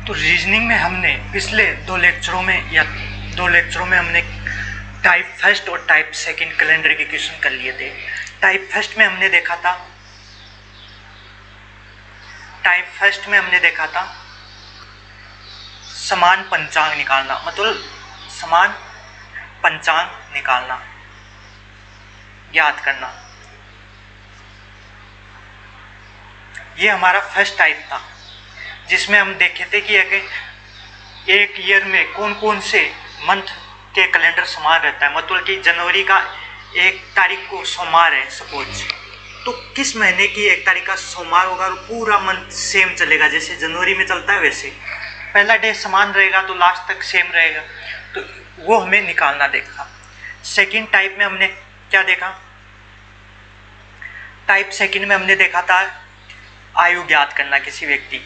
तो रीजनिंग में हमने पिछले दो लेक्चरों में हमने टाइप फर्स्ट और टाइप सेकंड कैलेंडर के क्वेश्चन कर लिए थे। टाइप फर्स्ट में हमने देखा था समान पंचांग निकालना, मतलब समान पंचांग निकालना, ज्ञात करना। ये हमारा फर्स्ट टाइप था, जिसमें हम देखे थे कि एक ईयर में कौन कौन से मंथ के कैलेंडर समान रहता है। मतलब कि जनवरी का 1 तारीख को सोमवार है सपोज, तो किस महीने की 1 तारीख का सोमवार होगा और पूरा मंथ सेम चलेगा, जैसे जनवरी में चलता है वैसे पहला डे समान रहेगा तो लास्ट तक सेम रहेगा। तो वो हमें निकालना देखा। सेकंड टाइप में हमने क्या देखा? टाइप सेकंड में हमने देखा था आयु ज्ञात करना किसी व्यक्ति,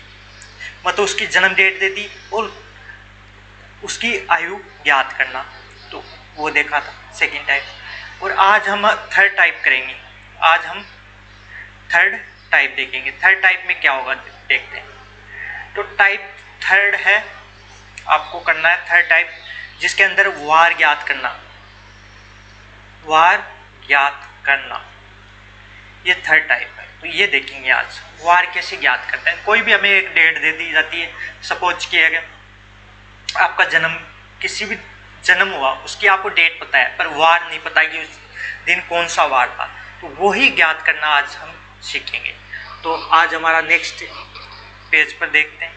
मतलब उसकी जन्म डेट दे दी और उसकी आयु ज्ञात करना, तो वो देखा था सेकंड टाइप। और आज हम थर्ड टाइप करेंगे। आज हम थर्ड टाइप देखेंगे। थर्ड टाइप में क्या होगा देखते हैं। तो टाइप थर्ड है, आपको करना है थर्ड टाइप, जिसके अंदर वार ज्ञात करना, ये थर्ड टाइप है। तो ये देखेंगे आज वार कैसे ज्ञात करते हैं। कोई भी हमें एक डेट दे दी जाती है, सपोज किया गया आपका किसी भी जन्म हुआ, उसकी आपको डेट पता है पर वार नहीं पता कि उस दिन कौन सा वार था, तो वही ज्ञात करना आज हम सीखेंगे। तो आज हमारा नेक्स्ट पेज पर देखते हैं।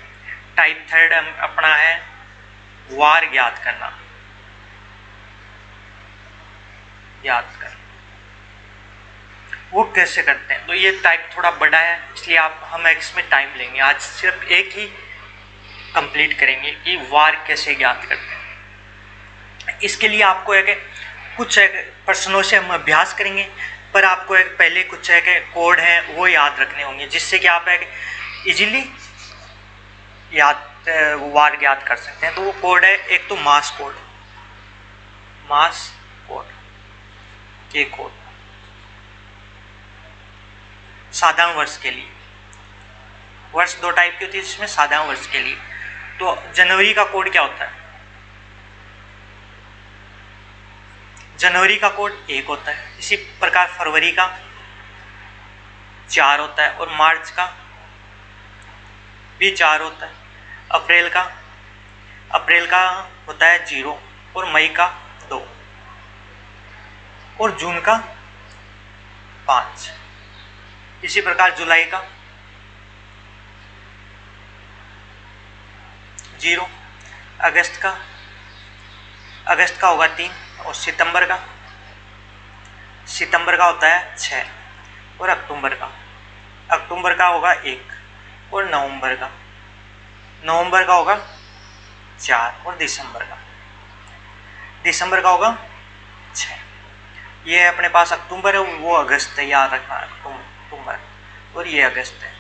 टाइप थर्ड अपना है वार ज्ञात करना, वो कैसे करते हैं। तो ये टाइप थोड़ा बड़ा है, इसलिए हम इसमें टाइम लेंगे। आज सिर्फ एक ही कंप्लीट करेंगे कि वार कैसे ज्ञात करते हैं। इसके लिए आपको कुछ प्रश्नों से हम अभ्यास करेंगे, पर आपको पहले कुछ कोड हैं वो याद रखने होंगे, जिससे कि आप इजीली वार ज्ञात कर सकते हैं। तो वो कोड है, एक तो मास कोड, ये कोड साधारण वर्ष के लिए। वर्ष 2 टाइप की होती है, जिसमें साधारण वर्ष के लिए तो जनवरी का कोड क्या होता है? जनवरी का कोड 1 होता है। इसी प्रकार फरवरी का 4 होता है और मार्च का भी 4 होता है। अप्रैल का होता है 0 और मई का 2 और जून का 5। इसी प्रकार जुलाई का 0, अगस्त का होगा 3 और सितंबर का होता है 6 और अक्टूबर का होगा 1 और नवंबर का होगा 4 और दिसंबर का होगा 6। ये अपने पास अक्टूबर है, वो अगस्त है, याद रखना अक्टूबर और ये अगस्त है।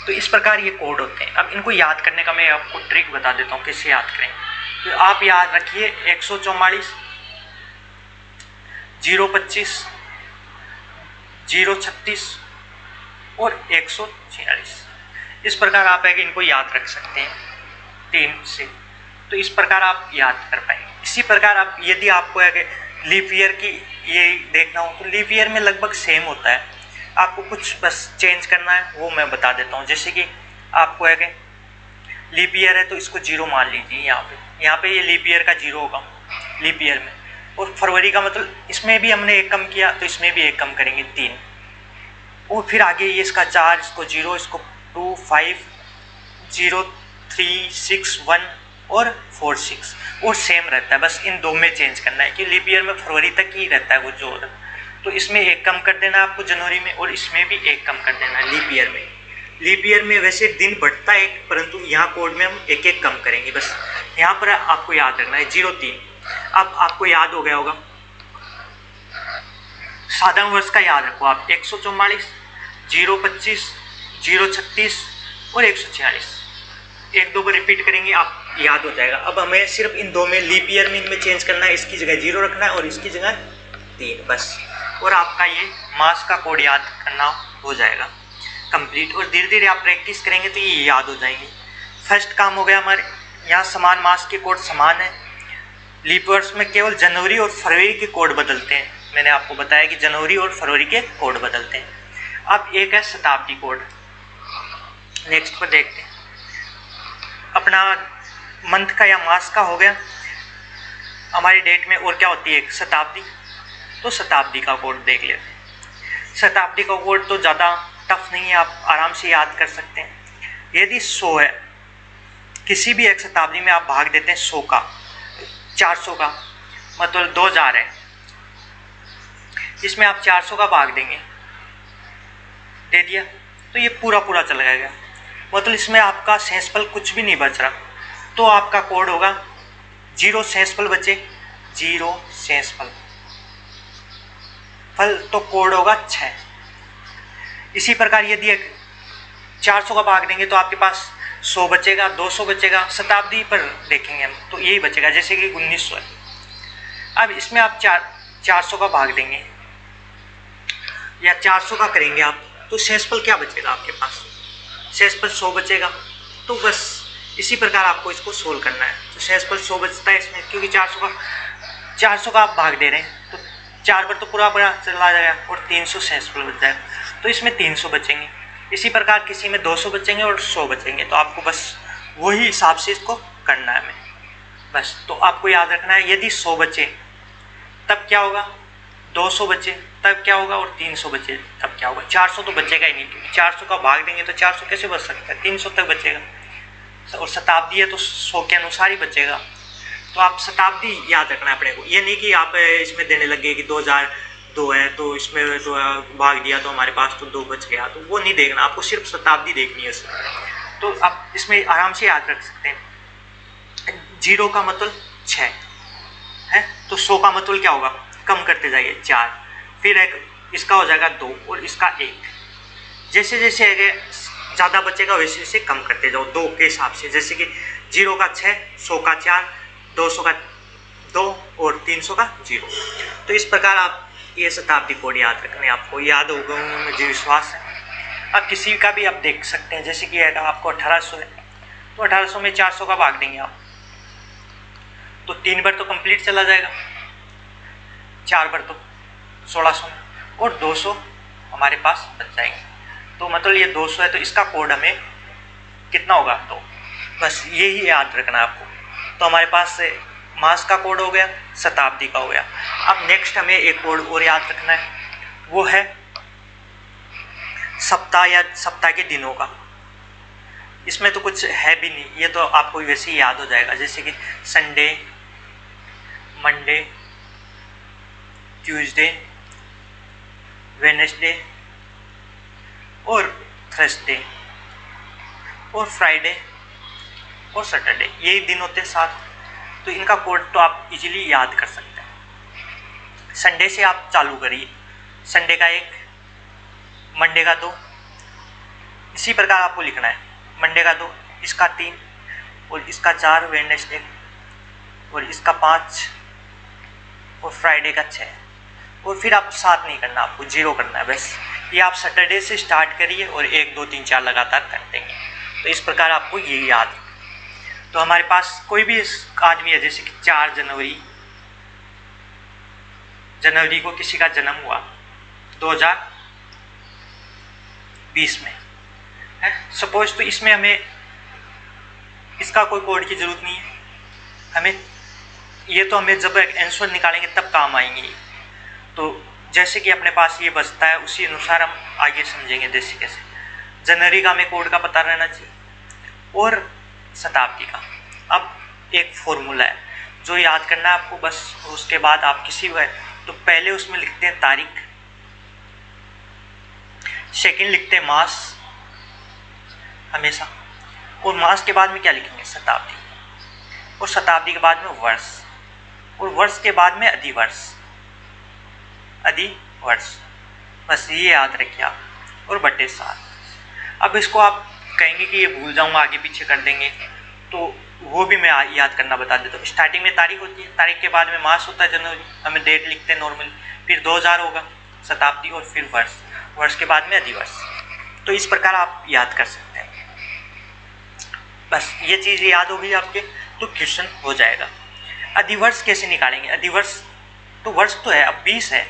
तो इस प्रकार ये कोड होते हैं। अब इनको याद करने का मैं आपको ट्रिक बता देता हूँ कैसे याद करें। तो आप याद रखिए 144, 025, 036 और 146। इस प्रकार आप इनको याद रख सकते हैं 3 से। तो इस प्रकार आप याद कर पाएंगे। इसी प्रकार आप यदि आपको लीप ईयर की ये देखना हो तो लीप ईयर में लगभग सेम होता है, आपको कुछ बस चेंज करना है, वो मैं बता देता हूँ। जैसे कि आपको लीप ईयर है तो इसको 0 मान लीजिए। यहाँ पे ये लीप ईयर का 0 होगा लीप ईयर में। और फरवरी का मतलब इसमें भी हमने 1 कम किया तो इसमें भी 1 कम करेंगे 3। और फिर आगे ये इसका 4, इसको 0, इसको 2, 5, 0, 3, 6, 1 और 4, 6 और सेम रहता है। बस इन 2 में चेंज करना है कि लीप ईयर में फरवरी तक ही रहता है वो जो, तो इसमें 1 कम कर देना है आपको जनवरी में और इसमें भी 1 कम कर देना है लीप ईयर में। लीप ईयर में वैसे दिन बढ़ता है, परंतु यहाँ कोड में हम 1 कम करेंगे। बस यहाँ पर आपको याद रखना है 03। अब आपको याद हो गया होगा। साधारण वर्ष का याद रखो आप 144, 025, 036 और 146। 1-2 बार रिपीट करेंगे, आप याद हो जाएगा। अब हमें सिर्फ इन 2 में लीप ईयर में इनमें चेंज करना है, इसकी जगह 0 रखना है और इसकी जगह 3 बस। और आपका ये मास का कोड याद करना हो जाएगा कंप्लीट। और धीरे धीरे आप प्रैक्टिस करेंगे तो ये याद हो जाएंगे। फर्स्ट काम हो गया हमारे यहाँ समान मास के कोड समान है। लीप वर्ष में केवल जनवरी और फरवरी के कोड बदलते हैं। मैंने आपको बताया कि जनवरी और फरवरी के कोड बदलते हैं। अब एक है शताब्दी कोड। नेक्स्ट पर देखते हैं। अपना मंथ का या मास का हो गया। हमारी डेट में और क्या होती है, एक शताब्दी। तो शताब्दी का कोड देख लेते हैं। शताब्दी का कोड तो ज़्यादा टफ नहीं है, आप आराम से याद कर सकते हैं। यदि 100 है, किसी भी एक शताब्दी में आप भाग देते हैं 100 का, 400 का, मतलब 2000 है, इसमें आप 400 का भाग देंगे, दे दिया, तो ये पूरा पूरा चला जाएगा। मतलब इसमें आपका शेषफल कुछ भी नहीं बच रहा। तो आपका कोड होगा 0 शेषफल बचे, 0 शेषफल फल, तो कोड होगा 6। इसी प्रकार यदि 400 का भाग देंगे तो आपके पास 100 बचेगा, 200 बचेगा। शताब्दी पर देखेंगे हम तो यही बचेगा, जैसे कि 1900 है। अब इसमें आप 400 का भाग देंगे या 400 का करेंगे आप, तो शेषफल क्या बचेगा आपके पास, शेषफल 100 बचेगा। तो बस इसी प्रकार आपको इसको सोल्व करना है। तो शेषफल 100 बचता है इसमें, क्योंकि 400 का आप भाग दे रहे हैं, तो 4 पर तो पूरा चला जाएगा और 300 शेषफल बच जाएगा। तो इसमें 300 बचेंगे। इसी प्रकार किसी में 200 बचेंगे और 100 बचेंगे। तो आपको बस वही हिसाब से इसको करना है हमें बस। तो आपको याद रखना है, यदि 100 बचे तब क्या होगा, 200 बचे तब क्या होगा, और 300 बचे तब क्या होगा। 400 तो बचेगा ही नहीं, क्योंकि 400 का भाग देंगे तो 400 कैसे बच सकता है, 300 तक बचेगा। और शताब्दी है तो 100 के अनुसार ही बचेगा। तो आप शताब्दी याद रखना है अपने को। ये नहीं कि आप इसमें देने लगे कि 2002 है तो इसमें तो भाग दिया तो हमारे पास तो 2 बच गया, तो वो नहीं देखना आपको, सिर्फ शताब्दी देखनी है उसमें। तो आप इसमें आराम से याद रख सकते हैं। 0 का मतलब 6 है, तो 100 का मतलब क्या होगा, कम करते जाइए 4, फिर एक इसका हो जाएगा 2 और इसका 1। जैसे जैसे ज़्यादा बचेगा वैसे वैसे कम करते जाओ 2 के हिसाब से। जैसे कि 0 का 6, 100 का 4, 200 का 2 और 300 का 0। तो इस प्रकार आप ये शताब्दी कोड याद रखने, आपको याद होगा मुझे विश्वास है। अब किसी का भी आप देख सकते हैं, जैसे कि आपको 1800 है तो 1800 में 400 का भाग देंगे आप, तो 3 बार तो कंप्लीट चला जाएगा, 4 बार तो 1600 में, और 200 हमारे पास बच जाएंगे। तो मतलब ये 200 है तो इसका कोड हमें कितना होगा, तो बस यही याद रखना है आपको। तो हमारे पास मास का कोड हो गया, शताब्दी का हो गया। अब नेक्स्ट हमें एक कोड और याद रखना है, वो है सप्ताह या सप्ताह के दिनों का। इसमें तो कुछ है भी नहीं, ये तो आपको वैसे ही याद हो जाएगा। जैसे कि संडे, मंडे, ट्यूसडे, वेडनेसडे और थर्सडे और फ्राइडे और सैटरडे, यही दिन होते हैं 7। तो इनका कोड तो आप इजीली याद कर सकते हैं। संडे से आप चालू करिए, संडे का 1, मंडे का 2, इसी प्रकार आपको लिखना है। मंडे का 2, इसका 3 और इसका 4 वेडनेसडे, और इसका 5 और फ्राइडे का 6, और फिर आप 7 नहीं करना, आपको 0 करना है बस। ये आप सैटरडे से स्टार्ट करिए और 1, 2, 3, 4 लगातार कर देंगे। तो इस प्रकार आपको ये याद। तो हमारे पास कोई भी आदमी है, जैसे कि 4 जनवरी को किसी का जन्म हुआ 2020 में है सपोज, तो इसमें हमें इसका कोई कोड की जरूरत नहीं है हमें। ये तो हमें जब आंसर निकालेंगे तब काम आएंगे। तो जैसे कि अपने पास ये बचता है उसी अनुसार हम आगे समझेंगे। जैसे कैसे जनवरी का हमें कोड का पता रहना चाहिए और शताब्दी का। अब एक फॉर्मूला है जो याद करना है आपको बस। उसके बाद आप किसी भी, तो पहले उसमें लिखते हैं तारीख, सेकंड लिखते हैं मास हमेशा, और मास के बाद में क्या लिखेंगे, शताब्दी, और शताब्दी के बाद में वर्ष, और वर्ष के बाद में अधिवर्ष, बस ये याद रखिए आप, और बटे 7। अब इसको आप कहेंगे कि ये भूल जाऊंगा, आगे पीछे कर देंगे, तो वो भी मैं याद करना बता देता हूँ। स्टार्टिंग में तारीख होती है, तारीख के बाद में मास होता है जनवरी, हमें डेट लिखते हैं नॉर्मली, फिर 2000 होगा शताब्दी, और फिर वर्ष के बाद में अधिवर्ष। तो इस प्रकार आप याद कर सकते हैं बस ये चीज़ याद होगी आपके तो क्वेश्चन हो जाएगा। अधिवर्ष कैसे निकालेंगे? अधिवर्ष तो वर्ष तो है, अब 20 है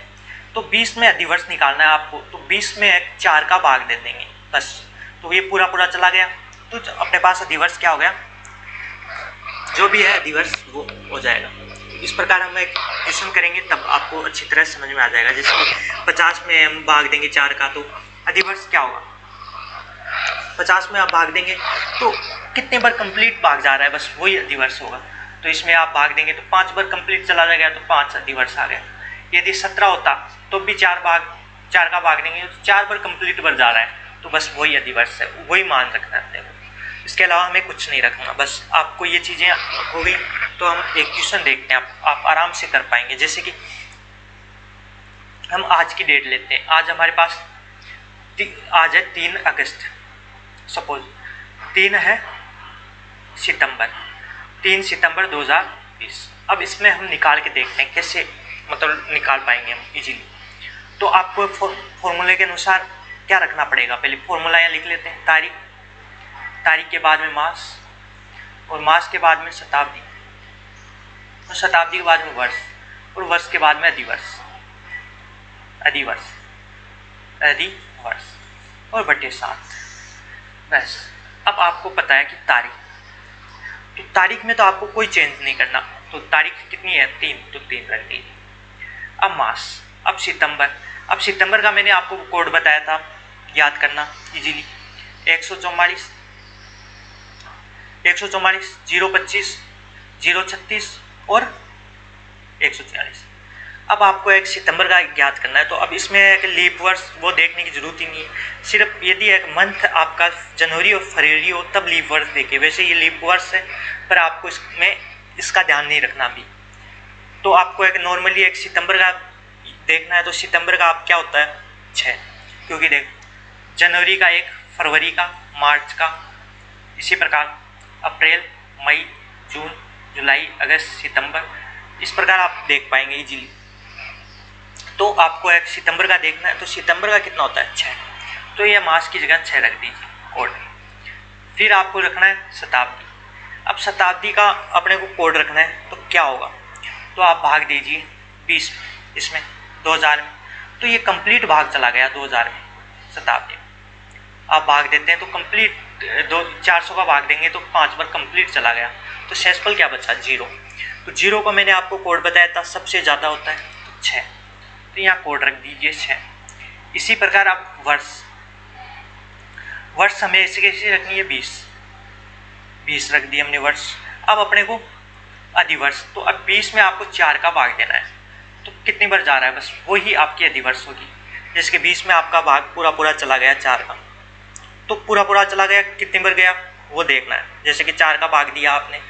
तो 20 में अधिवर्ष निकालना है आपको, तो 20 में एक 4 का भाग दे देंगे बस, तो ये पूरा पूरा चला गया, तो अपने पास अधिवर्ष क्या हो गया, जो भी है अधिवर्ष वो हो जाएगा। इस प्रकार हम एक क्वेश्चन करेंगे तब आपको अच्छी तरह समझ में आ जाएगा। जैसे कि 50 में हम भाग देंगे 4 का, तो अधिवर्ष क्या होगा, 50 में आप भाग देंगे तो कितने बार कंप्लीट भाग जा रहा है, बस वही अधिवर्ष होगा। तो इसमें आप भाग देंगे तो 5 बार कंप्लीट चला जाएगा, तो 5 अधिवर्ष आ गया। यदि 17 होता तो भी 4 का भाग देंगे तो 4 बार कंप्लीट बार जा रहा है, तो बस वही अधिवर्ष है, वही मान रखना है। इसके अलावा हमें कुछ नहीं रखना। बस आपको ये चीज़ें हो गई तो हम एक क्वेश्चन देखते हैं, आप आराम से कर पाएंगे। जैसे कि हम आज की डेट लेते हैं, आज हमारे पास आज है 3 अगस्त, सपोज 3 है सितंबर, 3 सितंबर 2020। अब इसमें हम निकाल के देखते हैं कैसे मतलब निकाल पाएंगे हम इजीली। तो आपको फॉर्मूले के अनुसार क्या रखना पड़ेगा, पहले फॉर्मूला यहाँ लिख लेते हैं। तारीख के बाद में मास, और मास के बाद में शताब्दी, और शताब्दी के बाद में वर्ष, और वर्ष के बाद में अधिवर्ष और बटे 7। बस अब आपको पता है कि तारीख, तो तारीख में तो आपको कोई चेंज नहीं करना, तो तारीख कितनी है 3, तो 3 रख दीजिए। अब मास, अब सितंबर का मैंने आपको कोड बताया था, याद करना इजीली, 144 025 036 और 146। अब आपको एक सितंबर का याद करना है, तो अब इसमें एक लीप वर्ष वो देखने की जरूरत ही नहीं है। सिर्फ यदि एक मंथ आपका जनवरी और फरवरी हो तब लीप वर्ष देखिए, वैसे ये लीप वर्ष है पर आपको इसमें इसका ध्यान नहीं रखना अभी। तो आपको एक नॉर्मली एक सितंबर का देखना है, तो सितंबर का आप क्या होता है 6, क्योंकि देख जनवरी का 1, फरवरी का, मार्च का, इसी प्रकार अप्रैल, मई, जून, जुलाई, अगस्त, सितंबर, इस प्रकार आप देख पाएंगे इजीली। तो आपको एक सितंबर का देखना है, तो सितंबर का कितना होता है 6, तो ये मास की जगह 6 रख दीजिए कोड। फिर आपको रखना है शताब्दी। अब शताब्दी का अपने को कोड रखना है, तो क्या होगा, तो आप भाग दीजिए 20 इसमें 2000 में, तो ये कंप्लीट भाग चला गया 2000 में शताब्दी। आप भाग देते हैं तो कंप्लीट 400 का भाग देंगे तो 5 बार कंप्लीट चला गया, तो शेषफल क्या बचा 0। तो 0 को मैंने आपको कोड बताया था सबसे ज़्यादा होता है तो 6, तो यहाँ कोड रख दीजिए 6। इसी प्रकार आप वर्ष हमें ऐसे कैसे रखनी है 20 रख दिए हमने वर्ष। अब अपने को अधिवर्ष, तो अब 20 में आपको 4 का भाग देना है, तो कितनी बार जा रहा है, बस वही आपकी अधिवर्ष होगी। जैसे कि 20 में आपका भाग पूरा चला गया 4 का, तो पूरा चला गया, कितनी बार गया वो देखना है। जैसे कि 4 का भाग दिया आपने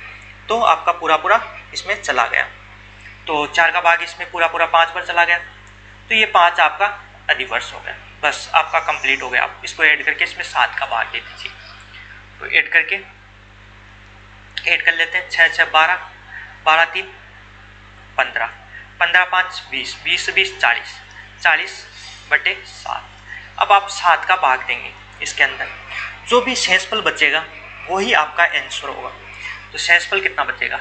तो आपका पूरा इसमें चला गया, तो 4 का भाग इसमें पूरा 5 बार चला गया, तो ये 5 आपका अधिवर्ष हो गया। बस आपका कंप्लीट हो गया। आप इसको ऐड करके इसमें 7 का भाग दे दीजिए, तो ऐड कर लेते हैं। 6 6 12, 12 3 15, 15 5 20, 20 20 40, 40 बटे 7। अब आप 7 का भाग देंगे, इसके अंदर जो भी शेषफल बचेगा वही आपका आंसर होगा। तो शेषफल कितना बचेगा,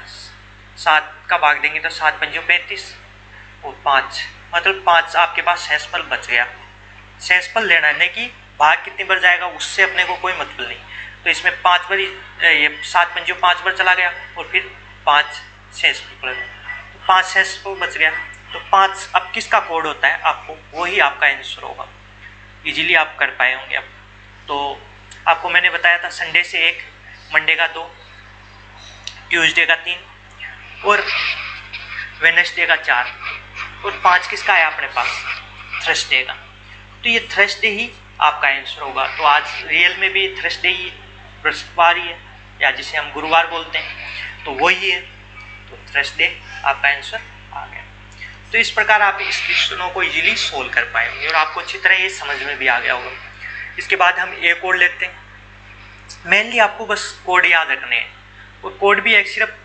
7 का भाग देंगे तो 7 पंजों 35 और 5, मतलब 5 आपके पास शेषफल बच गया। शेषफल लेना है, नहीं कि भाग कितनी बार जाएगा उससे अपने को कोई मतलब नहीं। तो इसमें 5 बार ये 7 पंजों 5 बार चला गया और फिर 5 शेषफल, तो 5 शेषफल बच गया। तो 5 अब किसका कोड होता है आपको, वही आपका आंसर होगा। इजीली आप कर पाए होंगे। अब तो आपको मैंने बताया था संडे से 1, मंडे का 2, ट्यूसडे का 3 और वेडनेसडे का 4 और 5 किसका है अपने पास, थर्सडे का। तो ये थर्सडे ही आपका आंसर होगा। तो आज रियल में भी थर्सडे ही बृहस्पतिवार ही है, या जिसे हम गुरुवार बोलते हैं, तो वही है। तो थर्सडे आपका आंसर आ गया। तो इस प्रकार आप इस क्वेश्चनों को इजीली सोल्व कर पाएंगे और आपको अच्छी तरह ये समझ में भी आ गया होगा। इसके बाद हम एक कोड लेते हैं। मेनली आपको बस कोड याद रखने हैं, और कोड भी एक सिर्फ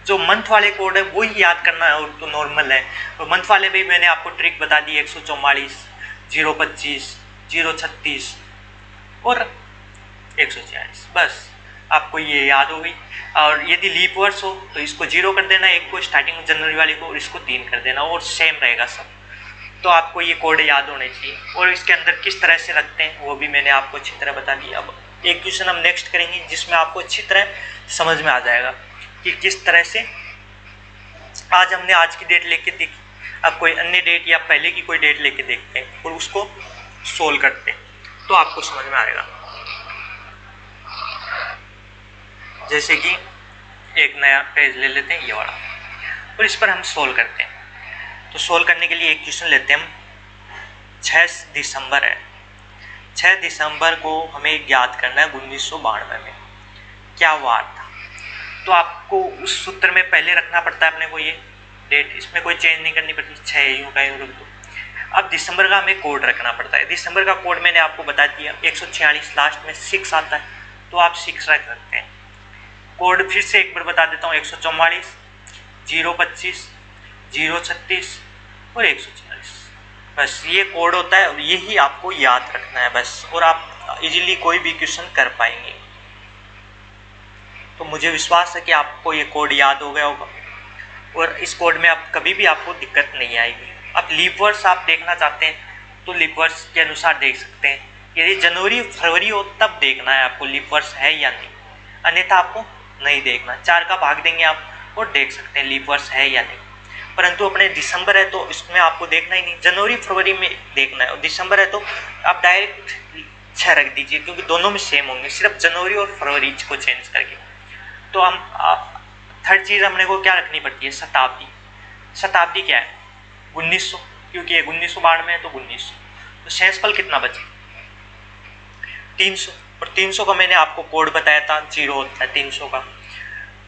जो मंथ वाले कोड है वही याद करना है, और तो नॉर्मल है। और मंथ वाले भी मैंने आपको ट्रिक बता दी, 144 025 036 और 146। बस आपको ये याद हो गई। और यदि लीप वर्ष हो तो इसको 0 कर देना, एक को स्टार्टिंग जनवरी वाले को, और इसको 3 कर देना, और सेम रहेगा सब। तो आपको ये कोड याद होने चाहिए। और इसके अंदर किस तरह से रखते हैं वो भी मैंने आपको अच्छी तरह बता दिया। अब एक क्वेश्चन हम नेक्स्ट करेंगे जिसमें आपको अच्छी तरह समझ में आ जाएगा कि किस तरह से आज हमने आज की डेट लेके देखी, अब कोई अन्य डेट या पहले की कोई डेट लेके देखते हैं और उसको सोल्व करते हैं, तो आपको समझ में आएगा। जैसे कि एक नया पेज ले लेते हैं ये वाला, और इस पर हम सोल्व करते हैं। तो सोल्व करने के लिए एक क्वेश्चन लेते हैं हम। 6 दिसंबर है, 6 दिसंबर को हमें याद करना है 1992 में क्या वार था। तो आपको उस सूत्र में पहले रखना पड़ता है अपने को ये डेट, इसमें कोई चेंज नहीं करनी पड़ती, 6 यूँ का यूँ रख दो। अब दिसंबर का हमें कोड रखना पड़ता है। दिसंबर का कोड मैंने आपको बता दिया, 146 लास्ट में 6 आता है, तो आप 6 रख सकते हैं। कोड फिर से एक बार बता देता हूँ, 144, 025, 036 और 146। बस ये कोड होता है और यही आपको याद रखना है बस, और आप इजीली कोई भी क्वेश्चन कर पाएंगे। तो मुझे विश्वास है कि आपको ये कोड याद हो गया होगा, और इस कोड में आप कभी भी आपको दिक्कत नहीं आएगी। अब लीप वर्ष आप देखना चाहते हैं तो लीप वर्ष के अनुसार देख सकते हैं। यदि जनवरी फरवरी हो तब देखना है आपको लीप वर्ष है या नहीं, अन्यथा आपको नहीं देखना। 4 का भाग देंगे आप और देख सकते हैं लीप वर्ष है या नहीं। परंतु अपने दिसंबर है तो इसमें आपको देखना ही नहीं, जनवरी फरवरी में देखना है, और दिसंबर है तो आप डायरेक्ट 6 रख दीजिए, क्योंकि दोनों में सेम होंगे, सिर्फ जनवरी और फरवरी को चेंज करके। तो हम थर्ड चीज़ हमने को क्या रखनी पड़ती है, शताब्दी। शताब्दी क्या है, 1900, क्योंकि ये 1992 है तो 1900। तो शेषफल कितना बचे, 300, और 300 का मैंने आपको कोड बताया था, 0 होता है 300 का,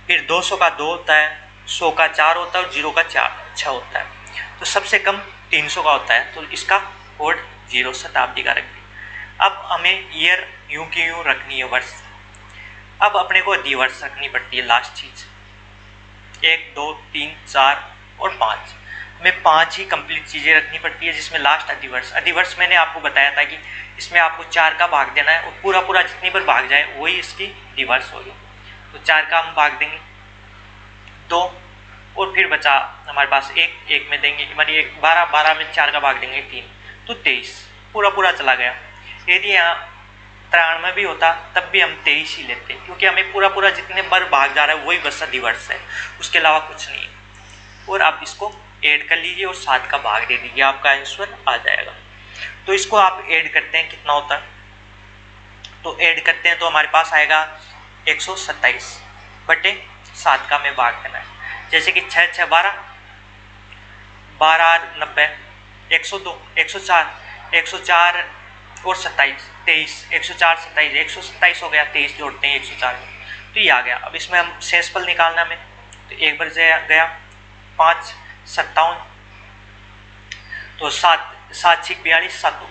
फिर 200 का 2 होता है, 100 का 4 होता है, और 0 का 6 होता है। तो सबसे कम 300 का होता है, तो इसका कोड 0 शताब्दी का रख दिया। अब हमें ईयर यूँ की यूँ रखनी है, वर्ष। अब अपने को अधिवर्ष रखनी पड़ती है, लास्ट चीज़। 1 2 3 4 और 5, हमें 5 ही कंप्लीट चीज़ें रखनी पड़ती है, जिसमें लास्ट अधिवर्ष। अधिवर्ष मैंने आपको बताया था कि इसमें आपको 4 का भाग देना है, और पूरा पूरा जितनी बार भाग जाए वही इसकी दिवर्ष होगी। तो 4 का हम भाग देंगे 2, और फिर बचा हमारे पास 1 में देंगे, हमारी 12 में 4 का भाग देंगे 3, तो 23 पूरा पूरा चला गया। यदि यहाँ 93 भी होता तब भी हम 23 ही लेते, क्योंकि हमें पूरा पूरा जितने बार भाग जा रहा है वही बस अधिवर्ष है, उसके अलावा कुछ नहीं है। और आप इसको ऐड कर लीजिए और 7 का भाग दे दीजिए, आपका आंसर आ जाएगा। तो इसको आप ऐड करते हैं, कितना होता है, तो ऐड करते हैं तो हमारे पास आएगा 127 बटे 7 का हमें भाग देना है। जैसे कि 6 6 12, 12 90, 102, 104, 104 और 27 23, 104 27, 127 हो गया, 23 जोड़ते हैं 104 में, तो ये आ गया। अब इसमें हम शेषफल निकालना में, तो एक बार गया 5 57, तो 7 7 6 42, 7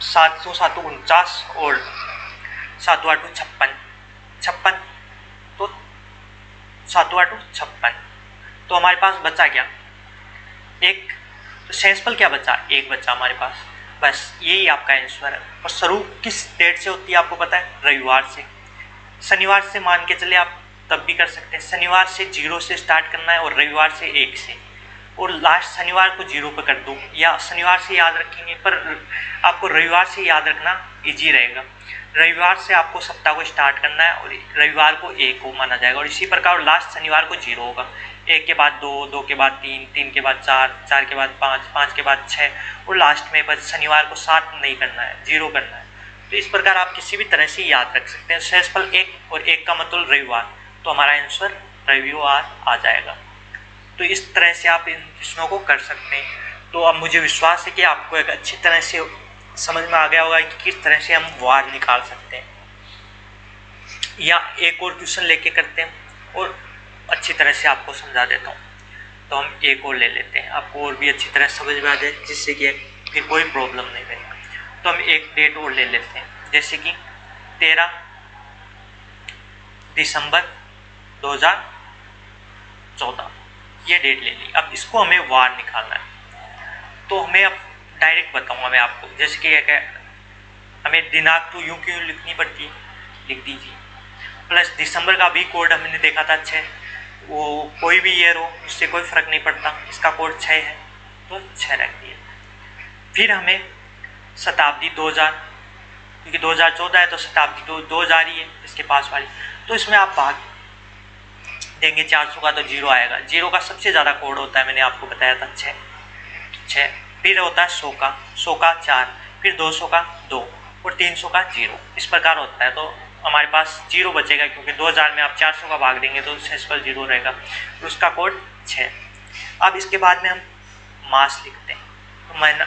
7 49 और 7 8 56, तो 7 8 56, तो हमारे पास बचा क्या, 1। तो शेषफल क्या बचा, 1 बचा हमारे पास। बस यही आपका आंसर है। और शुरू किस डेट से होती है आपको पता है, रविवार से। शनिवार से मान के चले आप तब भी कर सकते हैं। शनिवार से 0 से स्टार्ट करना है और रविवार से 1 से, और लास्ट शनिवार को 0 पे कर दो, या शनिवार से याद रखेंगे, पर आपको रविवार से याद रखना इजी रहेगा। रविवार से आपको सप्ताह को स्टार्ट करना है और रविवार को 1 को माना जाएगा, और इसी प्रकार लास्ट शनिवार को 0 होगा। 1 के बाद 2, 2 के बाद 3, 3 के बाद 4, 4 के बाद 5, 5 के बाद 6, और लास्ट में बस शनिवार को 7 नहीं करना है, 0 करना है। तो इस प्रकार आप किसी भी तरह से याद रख सकते हैं। शेषफल 1 और 1 का मतलब रविवार, तो हमारा आंसर रविवार आ जाएगा। तो इस तरह से आप इन प्रश्नों को कर सकते हैं। तो अब मुझे विश्वास है कि आपको एक अच्छी तरह से समझ में आ गया होगा कि किस तरह से हम वार निकाल सकते हैं। या एक और क्वेश्चन लेके करते हैं और अच्छी तरह से आपको समझा देता हूँ। तो हम एक और ले लेते हैं, आपको और भी अच्छी तरह समझ में आ जाए, जिससे कि फिर कोई प्रॉब्लम नहीं रहेगा। तो हम एक डेट और ले लेते हैं, जैसे कि 13 दिसंबर 2014, ये डेट ले ली। अब इसको हमें वार निकालना है, तो हमें अब डायरेक्ट बताऊंगा मैं आपको। जैसे कि हमें दिनांक तो यूं क्यों लिखनी पड़ती है, लिख दीजिए। प्लस दिसंबर का भी कोड हमने देखा था 6, वो कोई भी ईयर हो उससे कोई फर्क नहीं पड़ता, इसका कोड 6 है तो 6 रख दिया। फिर हमें शताब्दी 2000, क्योंकि 2014 है तो शताब्दी 2000 ही है इसके पास वाली, तो इसमें आप भाग देंगे 400 का तो 0 आएगा। 0 का सबसे ज़्यादा कोड होता है, मैंने आपको बताया था 6। फिर होता है 100 का 4, फिर 200 का 2 और 300 का 0, इस प्रकार होता है। तो हमारे पास 0 बचेगा, क्योंकि 2000 में आप 400 का भाग देंगे तो सेंसिबल 0 रहेगा, तो उसका कोड 6। अब इसके बाद में हम मास लिखते हैं, तो महीना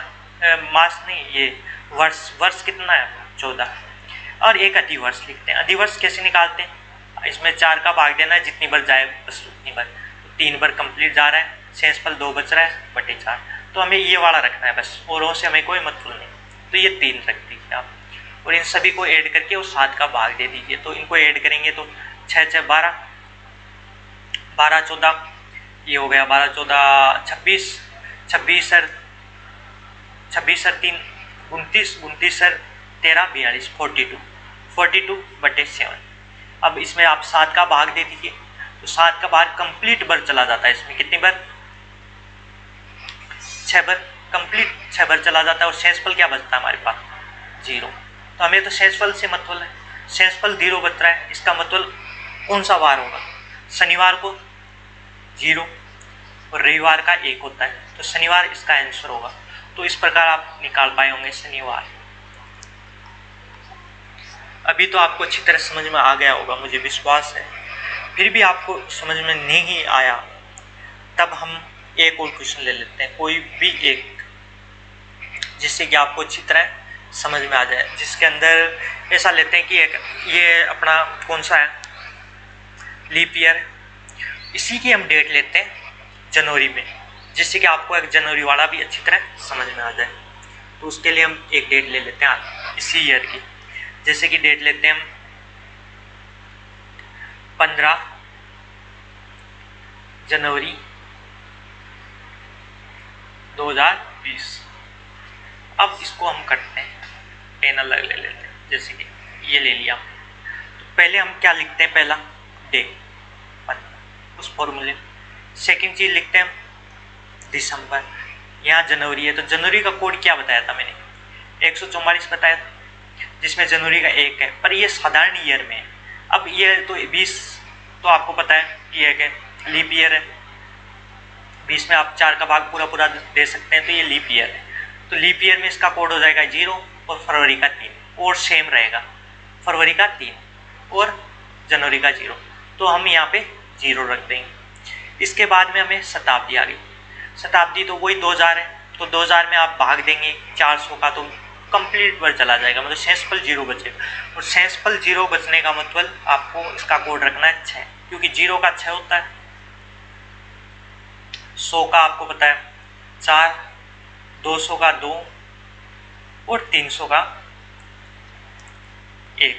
मास नहीं, ये वर्ष कितना है 14, और एक अधिवर्ष लिखते हैं। अधिवर्ष कैसे निकालते हैं, इसमें 4 का भाग देना है, जितनी बार जाए बस उतनी बार, तो 3 बार कंप्लीट जा रहा है, सेंसिबल 2 बच रहा है बटे 4, तो हमें ये वाला रखना है बस, औरों से हमें कोई मतलब नहीं, तो ये 3 रख दीजिए आप, और इन सभी को ऐड करके वो 7 का भाग दे दीजिए। तो इनको ऐड करेंगे तो 6 6 12, 12 14, ये हो गया 12 14 26, 26 सर 3 29, 29 सर 13 42, 42 बटे 7। अब इसमें आप 7 का भाग दे दीजिए, तो 7 का भाग कंप्लीट बार चला जाता है, इसमें कितनी बार 6 बार, कंप्लीट 6 बार चला जाता है, और सेंसिबल क्या बचता है हमारे पास 0। तो हमें तो सेंसिबल से मतलब है, सेंसिबल 0 बच रहा है, इसका मतलब कौन सा वार होगा, शनिवार को 0 और रविवार का 1 होता है, तो शनिवार इसका आंसर होगा। तो इस प्रकार आप निकाल पाए होंगे शनिवार। अभी तो आपको अच्छी तरह समझ में आ गया होगा, मुझे विश्वास है। फिर भी आपको समझ में नहीं आया तब हम एक और क्वेश्चन ले लेते हैं, कोई भी एक, जिससे कि आपको अच्छी तरह समझ में आ जाए। जिसके अंदर ऐसा लेते हैं कि एक ये अपना कौन सा है, लीप ईयर, इसी की हम डेट लेते हैं जनवरी में, जिससे कि आपको एक जनवरी वाला भी अच्छी तरह समझ में आ जाए। तो उसके लिए हम एक डेट ले लेते हैं इसी ईयर की, जैसे कि डेट लेते हैं हम 15 जनवरी 2020। अब इसको हम करते हैं, पेन अलग ले लेते हैं, जैसे कि ये ले लिया। तो पहले हम क्या लिखते हैं, पहला डे 15 उस फॉर्मूले। सेकंड चीज़ लिखते हैं हम दिसंबर, यहाँ जनवरी है तो जनवरी का कोड क्या बताया था मैंने, 144 बताया था, जिसमें जनवरी का 1 है, पर ये साधारण ईयर में है। अब ये तो 20 तो आपको पता है कि है कि लीप ईयर है, 20 में आप 4 का भाग पूरा दे सकते हैं, तो ये लीप ईयर है। तो लीप ईयर में इसका कोड हो जाएगा 0 और फरवरी का 3, और सेम रहेगा फरवरी का 3 और जनवरी का 0, तो हम यहाँ पे 0 रख देंगे। इसके बाद में हमें शताब्दी आ गई। शताब्दी तो वही 2000 है, तो 2000 में आप भाग देंगे 400 का, तो कंप्लीट बार चला जाएगा, मतलब सेंसिबल 0 बचेगा। और सेंसिबल 0 बचने का मतलब आपको इसका कोड रखना है 6, क्योंकि 0 का 6 होता है, 100 का आपको पता है 4, 200 का 2 और 300 का 1,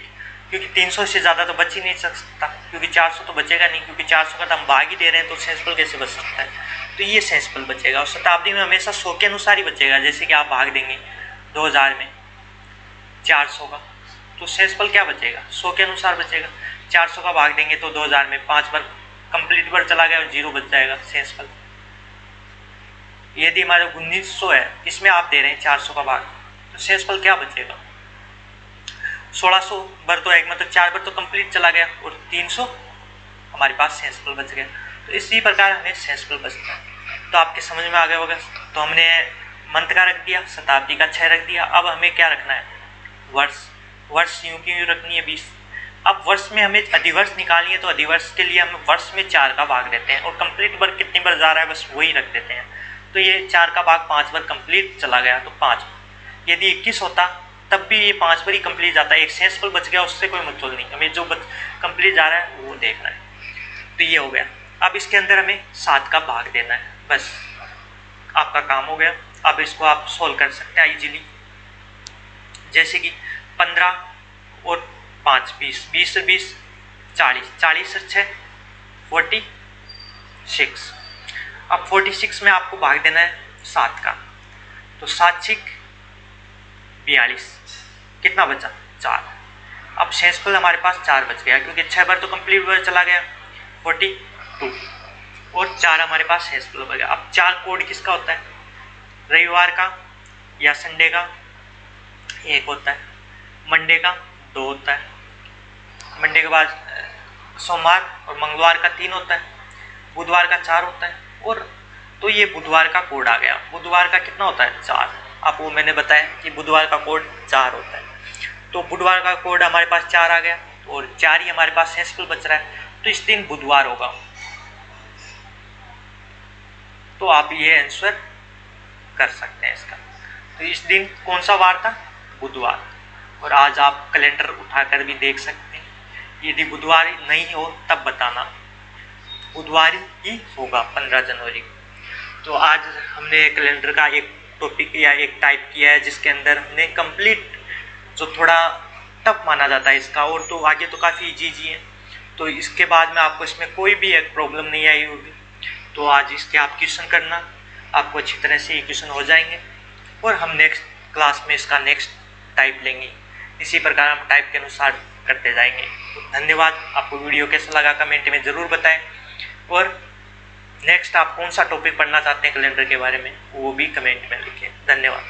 क्योंकि 300 से ज़्यादा तो बच ही नहीं सकता, क्योंकि 400 तो बचेगा नहीं, क्योंकि 400 का तो हम भाग ही दे रहे हैं, तो सेंसिबल कैसे बच सकता है, तो ये सेंसिबल बचेगा। और शताब्दी में हमेशा 100 के अनुसार ही बचेगा, जैसे कि आप भाग देंगे 2000 में 400 का, तो सेंसिबल क्या बचेगा 100 के अनुसार बचेगा। 400 का भाग देंगे तो 2000 में 5 बार कंप्लीट बार चला गया और 0 बच जाएगा सेंसिबल। यदि हमारा 1900 है, इसमें आप दे रहे हैं 400 का भाग, तो सेंसिबल क्या बचेगा 1600 बार, तो एक मतलब 4 बार तो कंप्लीट चला गया, और 300 हमारे पास सेंसिबल बच गया। तो इसी प्रकार हमें सेंसिबल बचता है। तो आपके समझ में आ गया होगा। तो हमने मंथ का रख दिया, शताब्दी का 6 रख दिया। अब हमें क्या रखना है, वर्ष यूं की यूं रखनी है 20। अब वर्ष में हमें अधिवर्ष निकालनी है, तो अधिवर्ष के लिए हम वर्ष में 4 का भाग देते हैं, और कंप्लीट बार कितनी बार जा रहा है बस वही रख देते हैं। तो ये 4 का भाग 5 बार कंप्लीट चला गया, तो 5। यदि 21 होता तब भी ये 5 बार ही कंप्लीट जाता है, एक सेंसिबल बच गया, उससे कोई मतलब नहीं, हमें जो कंप्लीट जा रहा है वो देखना है। तो ये हो गया। अब इसके अंदर हमें 7 का भाग देना है, बस आपका काम हो गया। अब इसको आप सोल्व कर सकते हैं इजीली, जैसे कि 15 और 5 20, 20 से 20 40, 40 से 6 46। अब 46 में आपको भाग देना है 7 का, तो 7 6 42, कितना बचा 4। अब शेषफल हमारे पास 4 बच गया, क्योंकि 6 बार तो कंप्लीट वर्ड चला गया 42, और 4 हमारे पास शेषफल बच गया। अब 4 कोड किसका होता है? रविवार का या संडे का 1 होता है, मंडे का 2 होता है, मंडे के बाद सोमवार और मंगलवार का 3 होता है, बुधवार का 4 होता है। और तो ये बुधवार का कोड आ गया। बुधवार का कितना होता है? 4। आपको मैंने बताया कि बुधवार का कोड 4 होता है। तो बुधवार का कोड हमारे पास 4 आ गया, और 4 ही हमारे पास शेषफल बच रहा है, तो इस दिन बुधवार होगा। तो आप ये आंसर कर सकते हैं इसका। तो इस दिन कौन सा वार था? बुधवार। और आज आप कैलेंडर उठाकर भी देख सकते हैं, यदि बुधवार नहीं हो तब बताना, बुधवार ही होगा 15 जनवरी। तो आज हमने कैलेंडर का एक टॉपिक या एक टाइप किया है, जिसके अंदर हमने कंप्लीट जो थोड़ा टफ माना जाता है इसका, और तो आगे तो काफ़ी इजी है। तो इसके बाद में आपको इसमें कोई भी एक प्रॉब्लम नहीं आई होगी। तो आज इसके आप क्वेश्चन करना, आपको अच्छी तरह से ये क्वेश्चन हो जाएंगे, और हम नेक्स्ट क्लास में इसका नेक्स्ट टाइप लेंगे। इसी प्रकार हम टाइप के अनुसार करते जाएंगे। तो धन्यवाद। आपको वीडियो कैसा लगा कमेंट में ज़रूर बताएं, और नेक्स्ट आप कौन सा टॉपिक पढ़ना चाहते हैं कैलेंडर के बारे में वो भी कमेंट में लिखें। धन्यवाद।